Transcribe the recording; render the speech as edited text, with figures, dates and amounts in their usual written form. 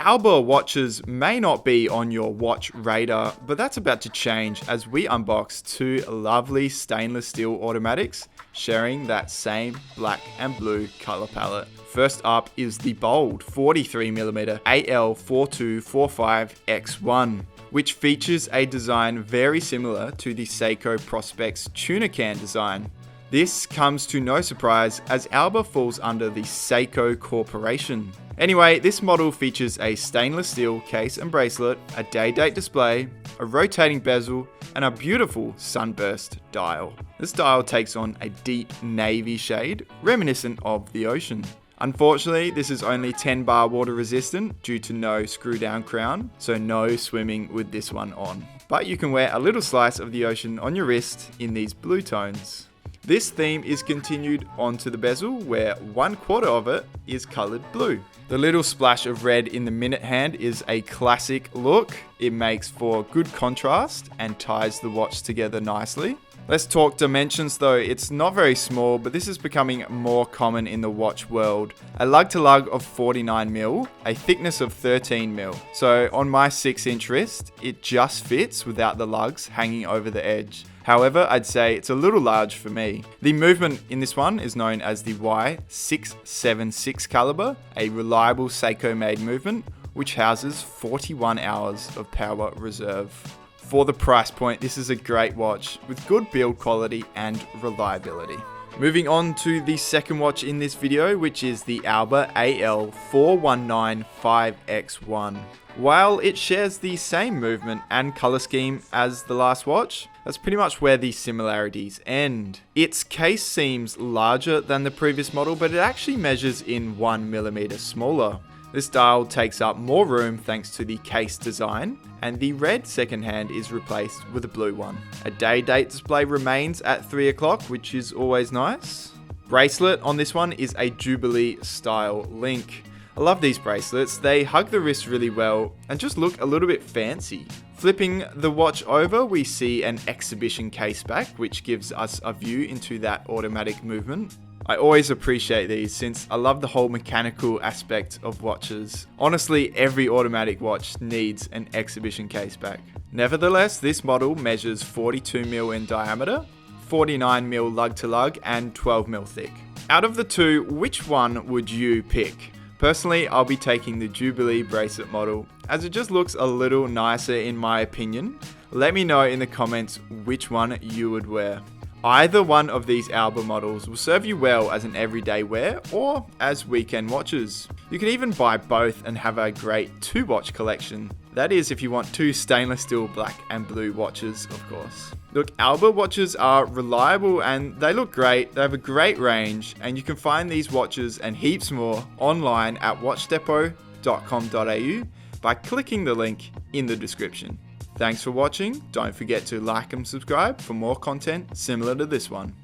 Alba watches may not be on your watch radar, but that's about to change as we unbox two lovely stainless steel automatics sharing that same black and blue color palette. First up is the bold 43mm AL4245X1, which features a design very similar to the Seiko Prospex tuna can design. This comes to no surprise as Alba falls under the Seiko Corporation. Anyway, this model features a stainless steel case and bracelet, a day-date display, a rotating bezel, and a beautiful sunburst dial. This dial takes on a deep navy shade, reminiscent of the ocean. Unfortunately, this is only 10 bar water resistant due to no screw down crown, so no swimming with this one on. But you can wear a little slice of the ocean on your wrist in these blue tones. This theme is continued onto the bezel where 1/4 of it is coloured blue. The little splash of red in the minute hand is a classic look. It makes for good contrast and ties the watch together nicely. Let's talk dimensions though. It's not very small, but this is becoming more common in the watch world. A lug to lug of 49mm, a thickness of 13mm. So on my 6-inch wrist, it just fits without the lugs hanging over the edge. However, I'd say it's a little large for me. The movement in this one is known as the Y676 caliber, a reliable Seiko made movement, which houses 41 hours of power reserve. For the price point, this is a great watch with good build quality and reliability. Moving on to the second watch in this video, which is the Alba AL4195X1. While it shares the same movement and color scheme as the last watch, that's pretty much where the similarities end. Its case seems larger than the previous model, but it actually measures in 1mm smaller. This dial takes up more room thanks to the case design, and the red second hand is replaced with a blue one. A day-date display remains at 3 o'clock, which is always nice. Bracelet on this one is a Jubilee style link. I love these bracelets, they hug the wrist really well and just look a little bit fancy. Flipping the watch over, we see an exhibition case back, which gives us a view into that automatic movement. I always appreciate these since I love the whole mechanical aspect of watches. Honestly, every automatic watch needs an exhibition case back. Nevertheless, this model measures 42mm in diameter, 49mm lug to lug, and 12mm thick. Out of the two, which one would you pick? Personally, I'll be taking the Jubilee bracelet model as it just looks a little nicer in my opinion. Let me know in the comments which one you would wear. Either one of these Alba models will serve you well as an everyday wear or as weekend watches. You can even buy both and have a great 2-watch collection. That is if you want 2 stainless steel black and blue watches, of course. Look, Alba watches are reliable and they look great. They have a great range and you can find these watches and heaps more online at watchdepot.com.au by clicking the link in the description. Thanks for watching. Don't forget to like and subscribe for more content similar to this one.